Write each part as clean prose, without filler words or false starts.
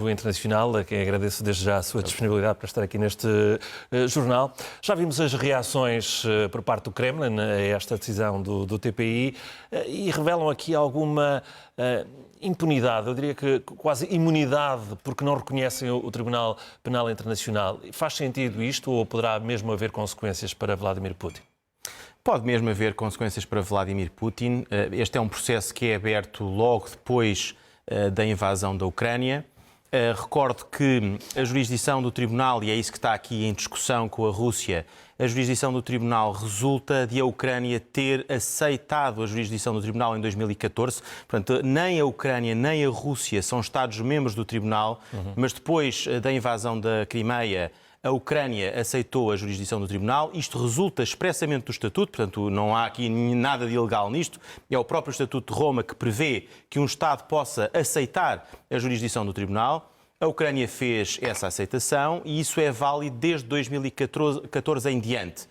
Internacional, a quem agradeço desde já a sua disponibilidade para estar aqui neste jornal. Já vimos as reações por parte do Kremlin a esta decisão do TPI e revelam aqui alguma impunidade, eu diria que quase imunidade, porque não reconhecem o Tribunal Penal Internacional. Faz sentido isto ou poderá mesmo haver consequências para Vladimir Putin? Pode mesmo haver consequências para Vladimir Putin. Este é um processo que é aberto logo depois da invasão da Ucrânia. Recordo que a jurisdição do Tribunal, e é isso que está aqui em discussão com a Rússia, a jurisdição do Tribunal resulta de a Ucrânia ter aceitado a jurisdição do Tribunal em 2014. Portanto, nem a Ucrânia nem a Rússia são Estados-membros do Tribunal, mas depois da invasão da Crimeia, a Ucrânia aceitou a jurisdição do Tribunal. Isto resulta expressamente do Estatuto, portanto, não há aqui nada de ilegal nisto. É o próprio Estatuto de Roma que prevê que um Estado possa aceitar a jurisdição do Tribunal. A Ucrânia fez essa aceitação e isso é válido desde 2014 em diante.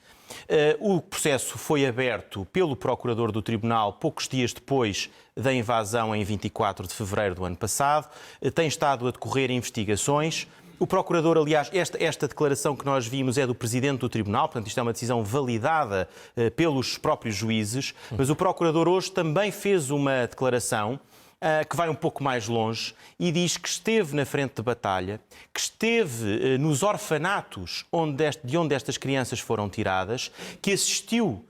O processo foi aberto pelo Procurador do Tribunal poucos dias depois da invasão, em 24 de fevereiro do ano passado. Tem estado a decorrer investigações. O Procurador, aliás, esta declaração que nós vimos é do Presidente do Tribunal, portanto isto é uma decisão validada pelos próprios juízes, mas o Procurador hoje também fez uma declaração que vai um pouco mais longe e diz que esteve na frente de batalha, que esteve nos orfanatos de onde estas crianças foram tiradas, que assistiu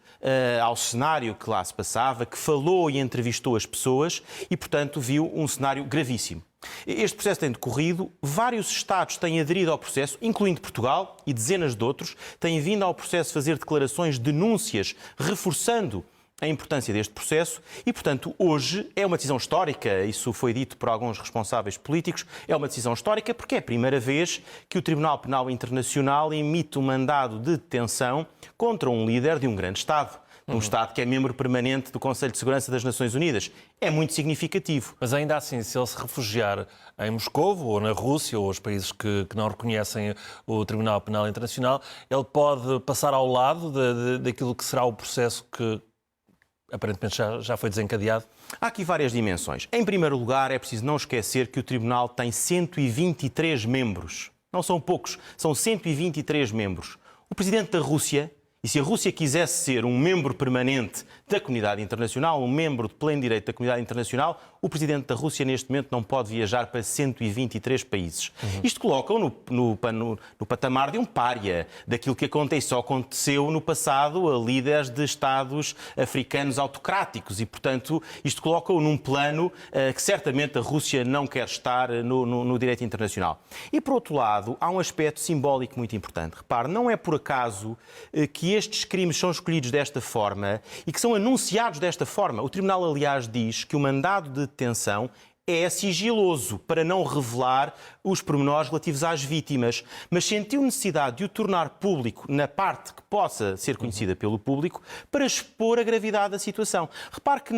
ao cenário que lá se passava, que falou e entrevistou as pessoas e, portanto, viu um cenário gravíssimo. Este processo tem decorrido, vários Estados têm aderido ao processo, incluindo Portugal e dezenas de outros, têm vindo ao processo fazer declarações, denúncias, reforçando a importância deste processo e, portanto, hoje é uma decisão histórica, isso foi dito por alguns responsáveis políticos, é uma decisão histórica porque é a primeira vez que o Tribunal Penal Internacional emite um mandado de detenção contra um líder de um grande Estado. Um Estado que é membro permanente do Conselho de Segurança das Nações Unidas. É muito significativo. Mas ainda assim, se ele se refugiar em Moscovo ou na Rússia ou os países que não reconhecem o Tribunal Penal Internacional, ele pode passar ao lado daquilo que será o processo que aparentemente já foi desencadeado? Há aqui várias dimensões. Em primeiro lugar, é preciso não esquecer que o Tribunal tem 123 membros. Não são poucos, são 123 membros. O Presidente da Rússia, e se a Rússia quisesse ser um membro permanente da comunidade internacional, um membro de pleno direito da comunidade internacional, o Presidente da Rússia neste momento não pode viajar para 123 países. Isto coloca-o no patamar de um pária, daquilo que só aconteceu no passado a líderes de Estados africanos autocráticos e, portanto, isto coloca-o num plano que certamente a Rússia não quer estar no direito internacional. E, por outro lado, há um aspecto simbólico muito importante. Repare, não é por acaso que estes crimes são escolhidos desta forma e que são anunciados desta forma. O Tribunal, aliás, diz que o mandado de detenção é sigiloso para não revelar os pormenores relativos às vítimas, mas sentiu necessidade de o tornar público na parte que possa ser conhecida pelo público para expor a gravidade da situação. Repare que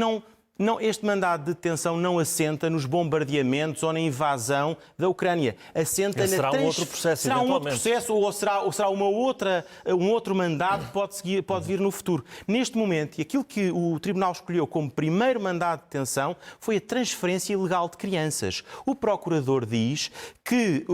este mandado de detenção não assenta nos bombardeamentos ou na invasão da Ucrânia. Assenta será um outro processo, será um outro processo ou será um outro mandado que pode vir no futuro. Neste momento, e aquilo que o Tribunal escolheu como primeiro mandado de detenção foi a transferência ilegal de crianças. O Procurador diz que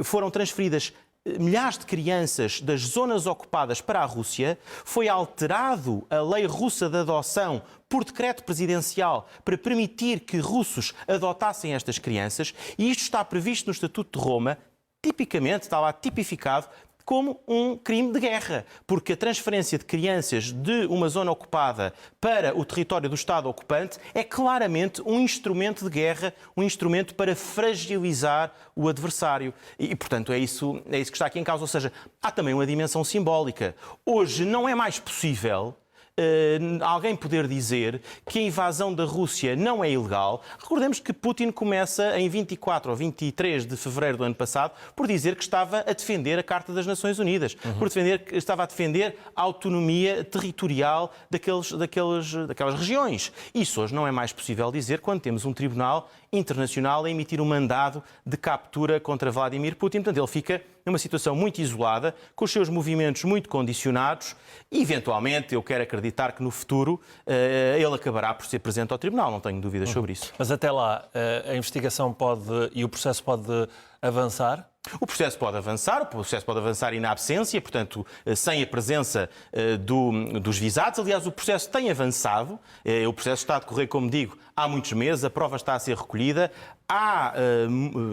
foram transferidas milhares de crianças das zonas ocupadas para a Rússia, foi alterado a lei russa de adoção por decreto presidencial para permitir que russos adotassem estas crianças e isto está previsto no Estatuto de Roma, tipicamente, está lá tipificado, como um crime de guerra, porque a transferência de crianças de uma zona ocupada para o território do Estado ocupante é claramente um instrumento de guerra, um instrumento para fragilizar o adversário. E portanto, é isso que está aqui em causa. Ou seja, há também uma dimensão simbólica. Hoje não é mais possível alguém poder dizer que a invasão da Rússia não é ilegal. Recordemos que Putin começa em 24 ou 23 de fevereiro do ano passado por dizer que estava a defender a Carta das Nações Unidas, por defender que estava a defender a autonomia territorial daquelas regiões. Isso hoje não é mais possível dizer quando temos um tribunal internacional a emitir um mandado de captura contra Vladimir Putin. Portanto, ele fica numa situação muito isolada, com os seus movimentos muito condicionados e, eventualmente, eu quero acreditar acreditar que no futuro ele acabará por ser presente ao Tribunal, não tenho dúvidas sobre isso. Mas até lá, a investigação e o processo pode avançar? O processo pode avançar in absência, portanto, sem a presença dos visados. Aliás, o processo tem avançado, o processo está a decorrer, como digo, há muitos meses, a prova está a ser recolhida.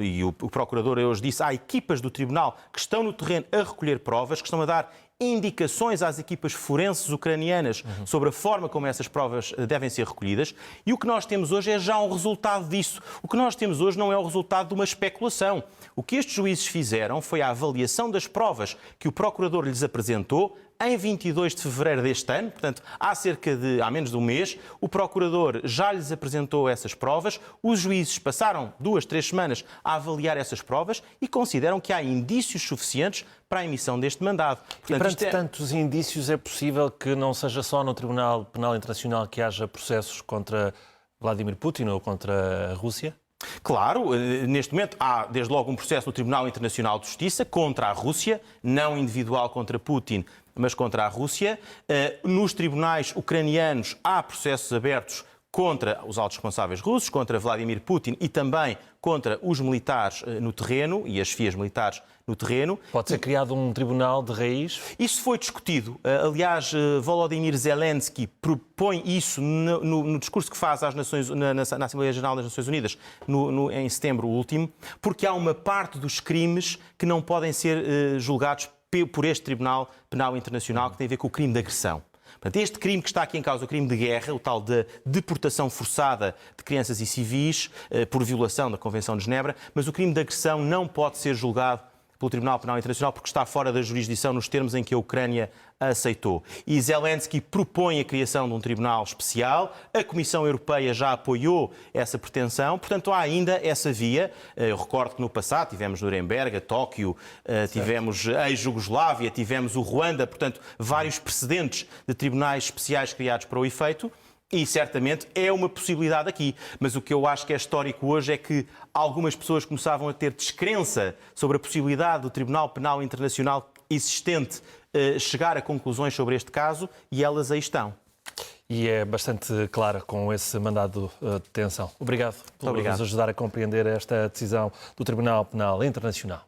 E o Procurador hoje disse, há equipas do Tribunal que estão no terreno a recolher provas, que estão a dar indicações às equipas forenses ucranianas sobre a forma como essas provas devem ser recolhidas. E o que nós temos hoje é já um resultado disso. O que nós temos hoje não é o resultado de uma especulação. O que estes juízes fizeram foi a avaliação das provas que o Procurador lhes apresentou em 22 de fevereiro deste ano, portanto, há menos de um mês, o Procurador já lhes apresentou essas provas, os juízes passaram 2, 3 semanas a avaliar essas provas e consideram que há indícios suficientes para a emissão deste mandado. Portanto, e perante tantos indícios, é possível que não seja só no Tribunal Penal Internacional que haja processos contra Vladimir Putin ou contra a Rússia? Claro, neste momento há desde logo um processo no Tribunal Internacional de Justiça contra a Rússia, não individual contra Putin, mas contra a Rússia. Nos tribunais ucranianos há processos abertos contra os altos responsáveis russos, contra Vladimir Putin e também contra os militares no terreno e as FIAs militares no terreno. Pode ser criado um tribunal de raiz? Isso foi discutido. Aliás, Volodymyr Zelensky propõe isso no discurso que faz às Nações, na Assembleia Geral das Nações Unidas em setembro último, porque há uma parte dos crimes que não podem ser julgados por este Tribunal Penal Internacional, que tem a ver com o crime de agressão. Portanto, este crime que está aqui em causa, o crime de guerra, o tal de deportação forçada de crianças e civis por violação da Convenção de Genebra, mas o crime de agressão não pode ser julgado pelo Tribunal Penal Internacional porque está fora da jurisdição nos termos em que a Ucrânia a aceitou. E Zelensky propõe a criação de um tribunal especial, a Comissão Europeia já apoiou essa pretensão, portanto há ainda essa via. Eu recordo que no passado tivemos Nuremberg, Tóquio, tivemos a ex-Jugoslávia, tivemos o Ruanda, portanto vários precedentes de tribunais especiais criados para o efeito. E certamente é uma possibilidade aqui. Mas o que eu acho que é histórico hoje é que algumas pessoas começavam a ter descrença sobre a possibilidade do Tribunal Penal Internacional existente chegar a conclusões sobre este caso e elas aí estão. E é bastante clara com esse mandado de detenção. Obrigado por nos ajudar a compreender esta decisão do Tribunal Penal Internacional.